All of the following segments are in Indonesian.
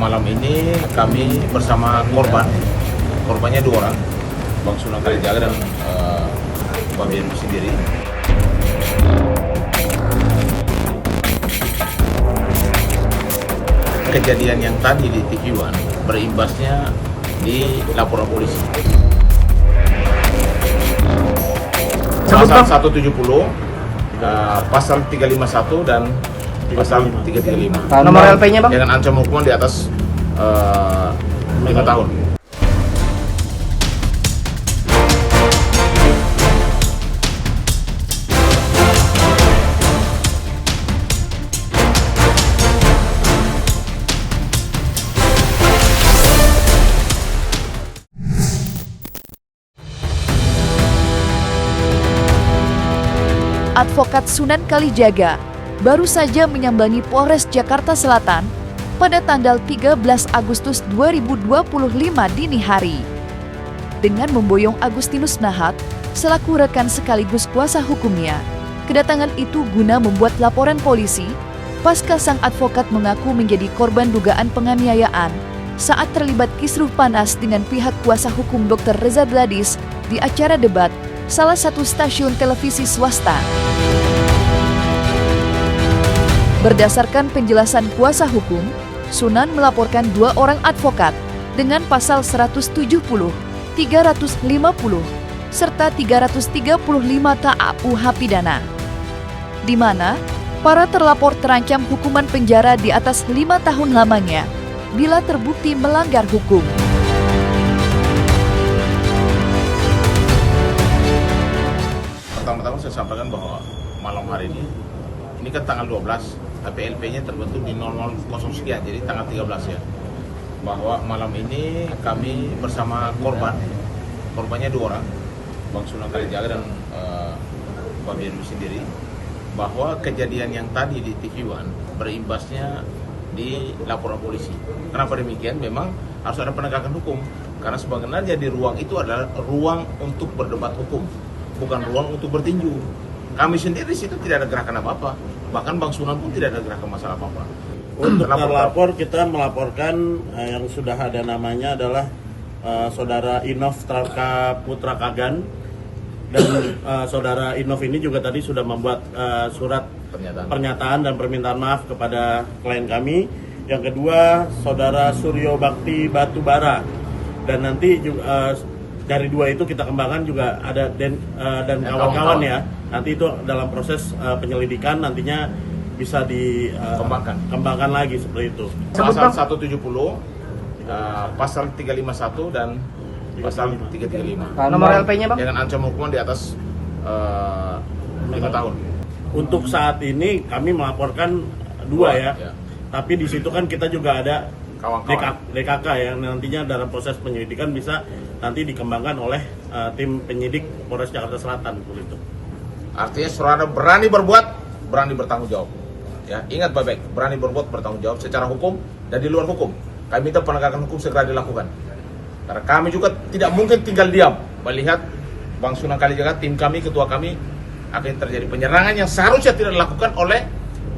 malam ini kami bersama korbannya 2 orang, Bang Sunan Kalijaga dan Bang Bian sendiri. Kejadian yang tadi di TV1 berimbasnya di laporan polisi. Pasal 170, pasal 351 dan pasal 335. Nomor LP-nya, Bang? Dengan ancaman hukuman di atas 5 tahun. Advokat Sunan Kalijaga baru saja menyambangi Polres Jakarta Selatan pada tanggal 13 Agustus 2025 dini hari. Dengan memboyong Agustinus Nahat selaku rekan sekaligus kuasa hukumnya, kedatangan itu guna membuat laporan polisi pasca sang advokat mengaku menjadi korban dugaan penganiayaan saat terlibat kisruh panas dengan pihak kuasa hukum Dr. Reza Gladys di acara debat salah satu stasiun televisi swasta. Berdasarkan penjelasan kuasa hukum, Sunan melaporkan 2 orang advokat dengan pasal 170, 350, serta 335 KUH pidana, di mana para terlapor terancam hukuman penjara di atas 5 tahun lamanya bila terbukti melanggar hukum. Pertama-tama saya sampaikan bahwa malam hari ini kan tanggal 12, tapi LP-nya terbentuk di 00 sekian, jadi tanggal 13 ya. Bahwa malam ini kami bersama korbannya 2 orang, Bang Sunan Kalijaga dan Bang Bian sendiri, bahwa kejadian yang tadi di TV1 berimbasnya di laporan polisi. Kenapa demikian? Memang harus ada penegakan hukum, karena sebenarnya di ruang itu adalah ruang untuk berdebat hukum, bukan ruang untuk bertinju. Kami sendiri di situ tidak ada gerakan apa-apa, bahkan Bang Sunan pun tidak ada gerakan masalah apa-apa. Untuk terlapor, kita melaporkan yang sudah ada namanya adalah Saudara Inov Traka Putra Kagan, dan Saudara Inov ini juga tadi sudah membuat surat pernyataan dan permintaan maaf kepada klien kami. Yang kedua, Saudara Suryo Bakti Batubara, dan nanti juga dari 2 itu kita kembangkan juga ada dan kawan-kawan ya. Nanti itu dalam proses penyelidikan nantinya bisa dikembangkan lagi seperti itu. Pasal 170, pasal 351 dan pasal 335. Nomor LP-nya, Bang? Dengan ancaman hukuman di atas 5 tahun. Untuk saat ini kami melaporkan 2 ya. Tapi di situ kan kita juga ada DKK yang nantinya dalam proses penyelidikan bisa nanti dikembangkan oleh tim penyidik Polres Jakarta Selatan begitu. Artinya saudara berani berbuat, berani bertanggung jawab. Ya, ingat baik-baik, berani berbuat, bertanggung jawab secara hukum dan di luar hukum. Kami minta penegakan hukum segera dilakukan. Karena kami juga tidak mungkin tinggal diam melihat Bang Sunan Kalijaga, tim kami, ketua kami akan terjadi penyerangan yang seharusnya tidak dilakukan oleh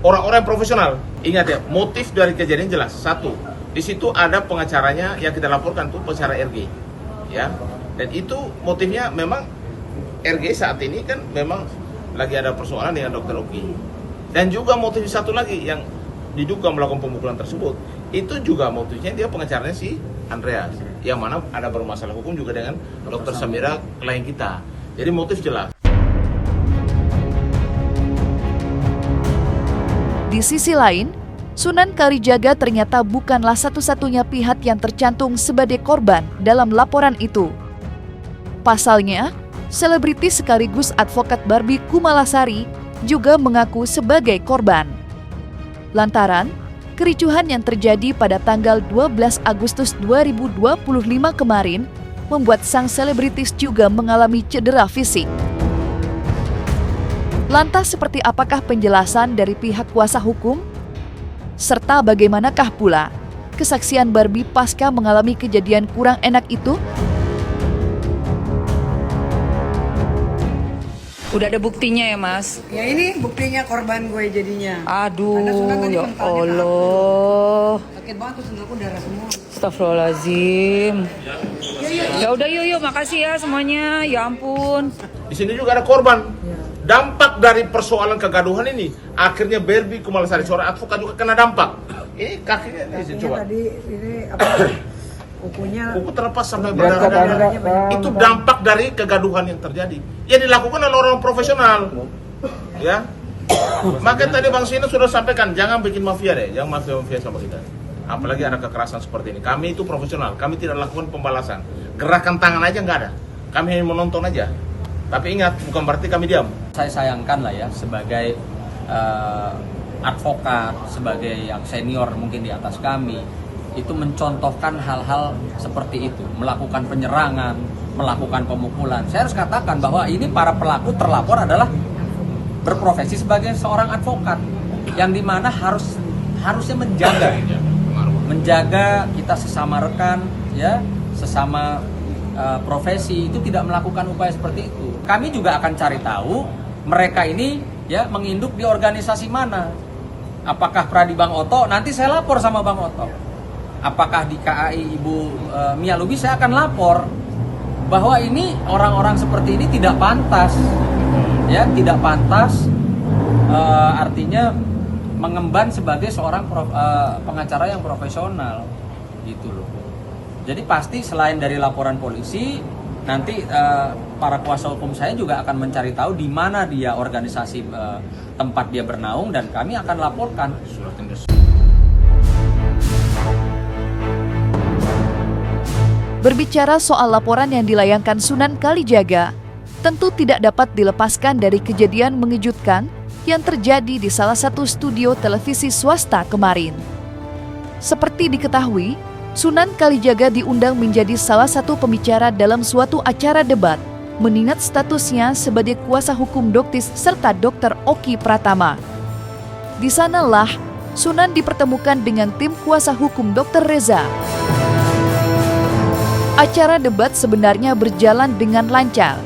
orang-orang profesional. Ingat ya, motif dari kejadian jelas. 1, di situ ada pengacaranya yang kita laporkan tuh pengacara RG. Ya. Dan itu motifnya memang RG saat ini kan memang lagi ada persoalan dengan Dr. Oki. Dan juga motif satu lagi yang diduga melakukan pemukulan tersebut, itu juga motifnya dia pengacaranya si Andreas, yang mana ada bermasalah hukum juga dengan Dr. Samira, klien kita. Jadi motif jelas. Di sisi lain, Sunan Kalijaga ternyata bukanlah satu-satunya pihak yang tercantum sebagai korban dalam laporan itu. Pasalnya, selebritis sekaligus advokat Barbie Kumalasari juga mengaku sebagai korban. Lantaran kericuhan yang terjadi pada tanggal 12 Agustus 2025 kemarin membuat sang selebritis juga mengalami cedera fisik. Lantas seperti apakah penjelasan dari pihak kuasa hukum? Serta bagaimanakah pula kesaksian Barbie pasca mengalami kejadian kurang enak itu? Udah ada buktinya ya, Mas? Ya ini buktinya korban gue jadinya. Aduh, Karena Sunan tadi ya mentalnya Allah. Oke, sakit banget tuh sendalku darah semua. Astagfirullahaladzim. Ya udah yuk, makasih ya semuanya. Ya ampun. Di sini juga ada korban. Dampak dari persoalan kegaduhan ini, akhirnya Barbie Kumalasari, seorang advokat juga kena dampak. Ini kakinya ini coba. Tadi ini apa? Kuku terlepas sampai berdarah. Itu dampak dari kegaduhan yang terjadi. Yang dilakukan oleh orang profesional. Ya. Makanya tadi Bang Sina sudah sampaikan, jangan bikin mafia deh, jangan mafia sama kita. Apalagi ada kekerasan seperti ini. Kami itu profesional, kami tidak lakukan pembalasan. Gerakan tangan aja nggak ada. Kami hanya menonton aja. Tapi ingat, bukan berarti kami diam. Saya sayangkan lah ya sebagai advokat, sebagai yang senior mungkin di atas kami, itu mencontohkan hal-hal seperti itu, melakukan penyerangan, melakukan pemukulan. Saya harus katakan bahwa ini para pelaku terlapor adalah berprofesi sebagai seorang advokat, yang dimana harusnya menjaga kita sesama rekan, ya, sesama profesi itu tidak melakukan upaya seperti itu. Kami juga akan cari tahu mereka ini ya menginduk di organisasi mana. Apakah Pradi Bang Oto? Nanti saya lapor sama Bang Oto. Apakah di KAI Ibu Mia Lubis? Saya akan lapor bahwa ini orang-orang seperti ini tidak pantas, ya, tidak pantas. Artinya mengemban sebagai seorang pengacara yang profesional, gitu loh. Jadi pasti selain dari laporan polisi, nanti para kuasa hukum saya juga akan mencari tahu di mana dia organisasi tempat dia bernaung, dan kami akan laporkan. Berbicara soal laporan yang dilayangkan Sunan Kalijaga, tentu tidak dapat dilepaskan dari kejadian mengejutkan yang terjadi di salah satu studio televisi swasta kemarin. Seperti diketahui, Sunan Kalijaga diundang menjadi salah satu pembicara dalam suatu acara debat, mengingat statusnya sebagai kuasa hukum Doktis serta Dr. Oki Pratama. Di sanalah Sunan dipertemukan dengan tim kuasa hukum Dr. Reza. Acara debat sebenarnya berjalan dengan lancar.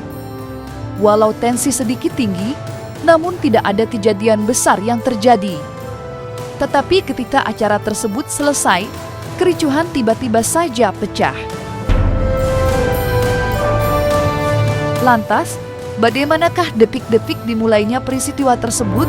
Walau tensi sedikit tinggi, namun tidak ada kejadian besar yang terjadi. Tetapi ketika acara tersebut selesai, kericuhan tiba-tiba saja pecah. Lantas, bagaimanakah detik-detik dimulainya peristiwa tersebut?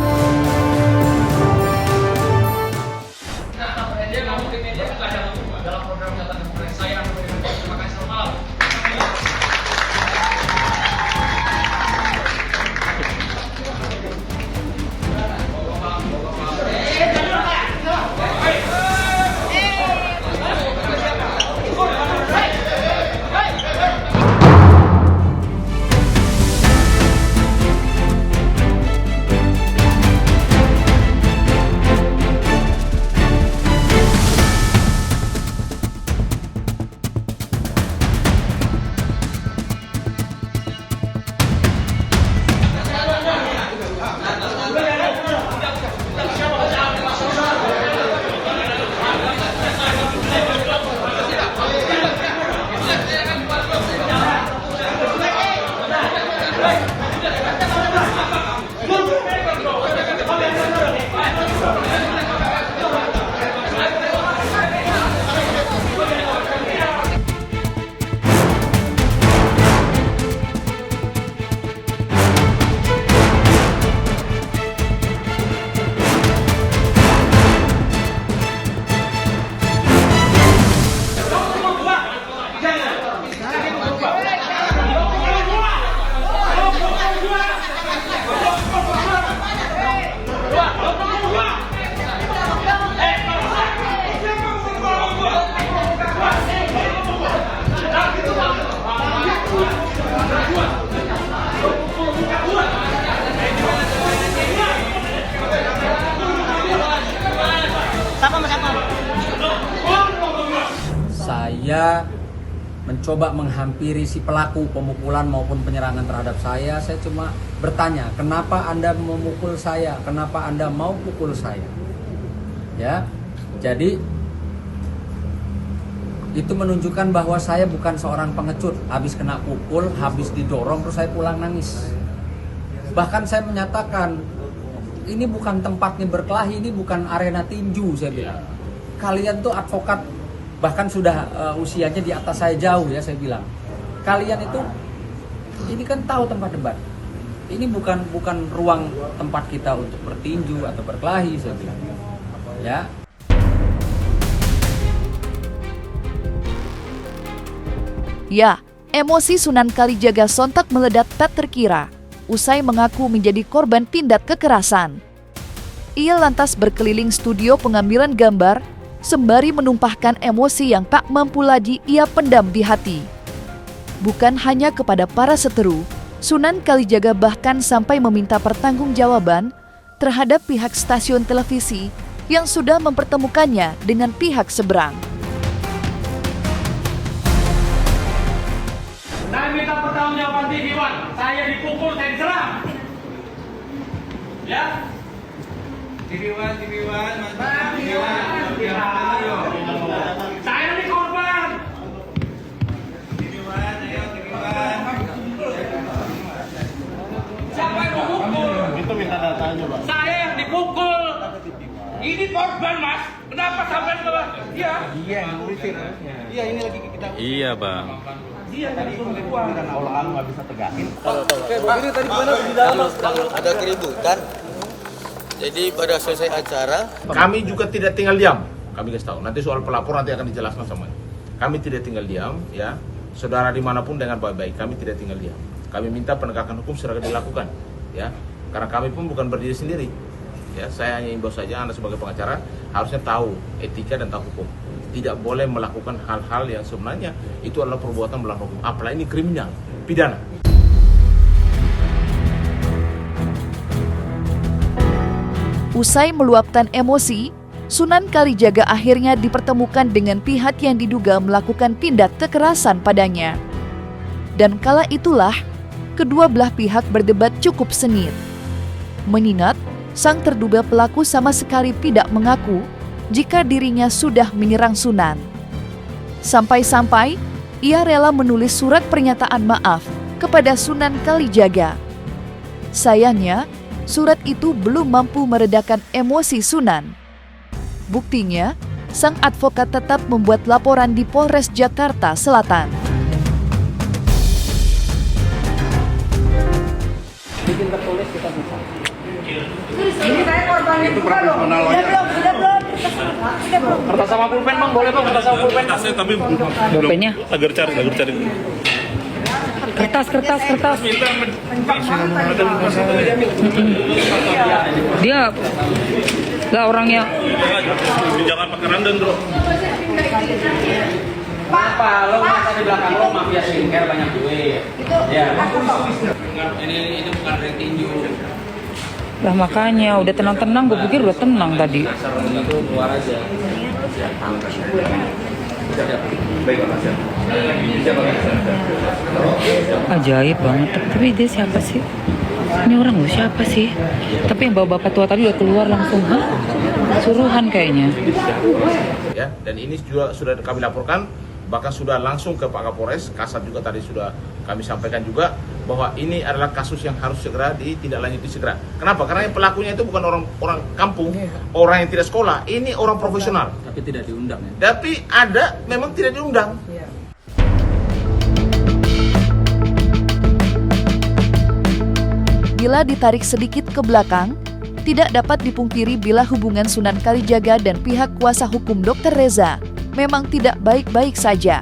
Saya mencoba menghampiri si pelaku pemukulan maupun penyerangan terhadap saya cuma bertanya, kenapa Anda memukul saya? Kenapa Anda mau pukul saya? Ya, jadi itu menunjukkan bahwa saya bukan seorang pengecut. Habis kena pukul, habis didorong, terus saya pulang nangis. Bahkan saya menyatakan, ini bukan tempatnya berkelahi, ini bukan arena tinju, saya bilang. kalian tuh advokat bahkan sudah usianya di atas saya jauh ya, saya bilang. Kalian itu ini kan tahu tempat debat. Ini bukan ruang tempat kita untuk bertinju atau berkelahi, saya bilang. Ya. Ya, emosi Sunan Kalijaga sontak meledak tak terkira usai mengaku menjadi korban tindak kekerasan. Ia lantas berkeliling studio pengambilan gambar sembari menumpahkan emosi yang tak mampu lagi ia pendam di hati. Bukan hanya kepada para seteru, Sunan Kalijaga bahkan sampai meminta pertanggungjawaban terhadap pihak stasiun televisi yang sudah mempertemukannya dengan pihak seberang. Saya minta pertanggungjawaban TV One. Saya dipukul, saya diserang. Ya? TV One, Mas. TV One. Saya ini korban. TV One, ayo TV One. Siapa yang memukul? Itu minta datanya, Pak. Saya yang dipukul. Ini korban, Mas. Kenapa sampai ke bawah? Iya. Iya, yang ngurusin. Iya, ini lagi kita. Iya, Bang. Dia tadi perempuan. Aula nggak bisa tegakin. Kalau ada keributan, jadi pada selesai acara Kami juga tidak tinggal diam. Kami kasih tahu. Nanti soal pelapor nanti akan dijelaskan semuanya. Kami tidak tinggal diam, ya. Saudara dimanapun dengan baik-baik, kami tidak tinggal diam. Kami minta penegakan hukum segera dilakukan, ya. Karena kami pun bukan berdiri sendiri. Ya, saya hanya imbau saja, Anda sebagai pengacara harusnya tahu etika dan tahu hukum. Tidak boleh melakukan hal-hal yang sebenarnya itu adalah perbuatan melanggar hukum. Apalagi ini kriminal, pidana. Usai meluapkan emosi, Sunan Kalijaga akhirnya dipertemukan dengan pihak yang diduga melakukan tindak kekerasan padanya. Dan kala itulah, kedua belah pihak berdebat cukup sengit. Mengingat, sang terduga pelaku sama sekali tidak mengaku jika dirinya sudah menyerang Sunan. Sampai-sampai, ia rela menulis surat pernyataan maaf kepada Sunan Kalijaga. Sayangnya, surat itu belum mampu meredakan emosi Sunan. Buktinya, sang advokat tetap membuat laporan di Polres Jakarta Selatan. Bikin tertulis kita bisa. Ini saya korban itu belum. Sudah belum. Kertas sama pulpen, Bang, boleh Bang, kertas sama pulpen. Tapi Pulpennya. agar cari. Kertas. Dia lah orangnya. Jangan pakai randan, Bro. Apa? Lo masa di belakang lo mafia skincare banyak duit. Ya. Ini bukan ring tinju. Lah makanya udah tenang-tenang, gue pikir udah tenang tadi. Itu keluar aja. Ajaib banget. Tapi dia siapa sih? Ini orang lu siapa sih? Tapi yang bawa bapak tua tadi udah keluar langsung. Hah? Suruhan kayaknya. Ya, dan ini juga sudah kami laporkan, bahkan sudah langsung ke Pak Kapolres. Kasat juga tadi sudah kami sampaikan juga bahwa ini adalah kasus yang harus segera ditindaklanjuti segera. Kenapa? Karena yang pelakunya itu bukan orang kampung, orang yang tidak sekolah. Ini orang profesional. Tapi tidak diundang ya. Tapi ada memang tidak diundang. Bila ditarik sedikit ke belakang, tidak dapat dipungkiri bila hubungan Sunan Kalijaga dan pihak kuasa hukum Dr. Reza memang tidak baik-baik saja.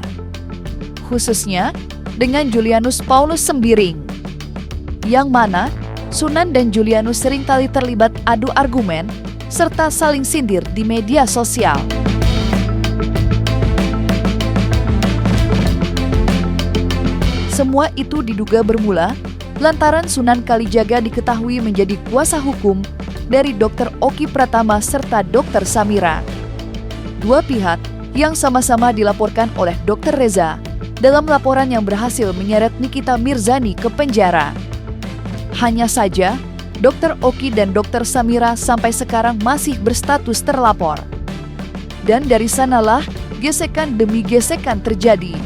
Khususnya dengan Julianus Paulus Sembiring, yang mana Sunan dan Julianus seringkali terlibat adu argumen serta saling sindir di media sosial. Semua itu diduga bermula lantaran Sunan Kalijaga diketahui menjadi kuasa hukum dari Dr. Oki Pratama serta Dr. Samira. Dua pihak yang sama-sama dilaporkan oleh Dr. Reza dalam laporan yang berhasil menyeret Nikita Mirzani ke penjara. Hanya saja, Dr. Oki dan Dr. Samira sampai sekarang masih berstatus terlapor. Dan dari sanalah gesekan demi gesekan terjadi.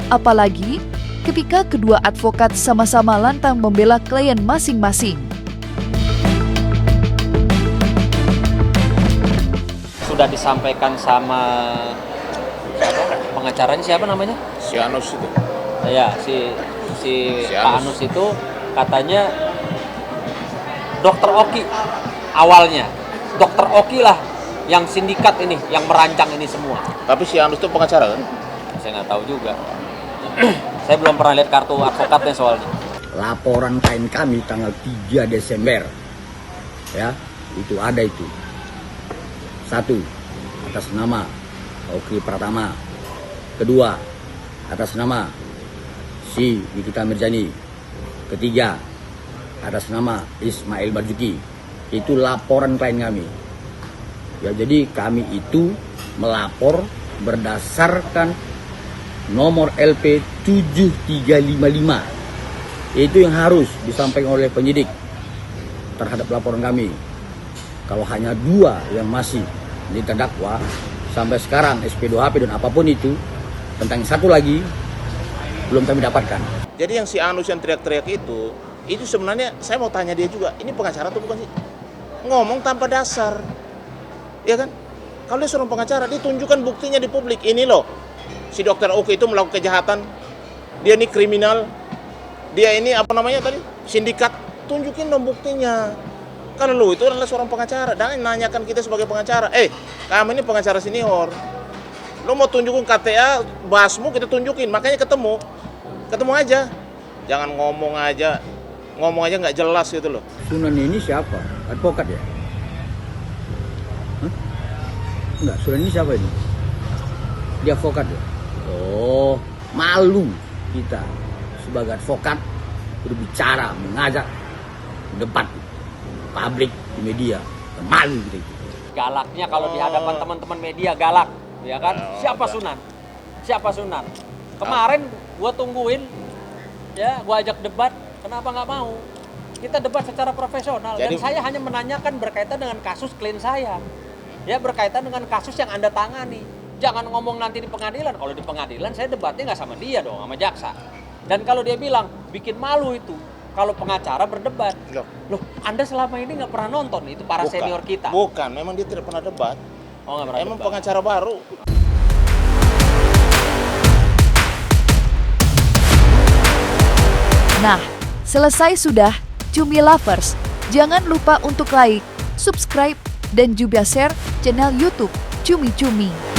Apalagi ketika kedua advokat sama-sama lantang membela klien masing-masing. Sudah sudah disampaikan sama pengacaranya, siapa namanya? Si Anus itu. Ya, si Pak Anus itu katanya Dokter Oki awalnya. Dokter Oki lah yang sindikat ini, yang merancang ini semua. Tapi si Anus itu pengacara kan? Saya nggak tahu juga. Saya belum pernah lihat kartu advokatnya soalnya. Laporan klien kami tanggal 3 Desember. Ya, itu ada itu. 1. Atas nama Oki Pratama. 2. Atas nama si Nikita Mirjani. 3. Atas nama Ismail Marzuki. Itu laporan klien kami. Ya, jadi kami itu melapor berdasarkan nomor LP 7355. Itu yang harus disampaikan oleh penyidik terhadap laporan kami. Kalau hanya 2 yang masih diterdakwa sampai sekarang SP2HP dan apapun itu, tentang 1 lagi belum kami dapatkan. Jadi yang si Anus yang teriak-teriak itu sebenarnya saya mau tanya dia juga, ini pengacara atau bukan sih? Ngomong tanpa dasar, ya kan? Kalau dia seorang pengacara, dia tunjukkan buktinya di publik. Ini loh, si Dokter Oki itu melakukan kejahatan, dia ini kriminal, dia ini apa namanya tadi, sindikat, tunjukin dong buktinya. Kalau lu itu adalah seorang pengacara, dan nanyakan kita sebagai pengacara, kami ini pengacara senior, lu mau tunjukin KTA, basmu kita tunjukin, makanya ketemu aja, jangan ngomong aja nggak jelas gitu loh. Sunan ini siapa? Advokat ya? Hah? Enggak, Sunan ini siapa ini? Dia advokat ya? Oh, malu kita sebagai advokat berbicara, mengajak debat publik di media. Malu gitu. Galaknya kalau di hadapan teman-teman media galak, ya kan? Siapa Sunan? Siapa Sunan? Kemarin gua tungguin, ya, gua ajak debat, kenapa nggak mau? Kita debat secara profesional. Dan saya hanya menanyakan berkaitan dengan kasus klien saya, ya, berkaitan dengan kasus yang Anda tangani. Jangan ngomong nanti di pengadilan. Kalau di pengadilan saya debatnya nggak sama dia dong, sama jaksa. Dan kalau dia bilang bikin malu itu kalau pengacara berdebat. Loh, Anda selama ini nggak pernah nonton itu para senior kita? Bukan, memang dia tidak pernah debat. Oh, nggak pernah Emang debat. pengacara baru. Nah, selesai sudah Cumi Lovers. Jangan lupa untuk like, subscribe, dan juga share channel YouTube Cumi Cumi.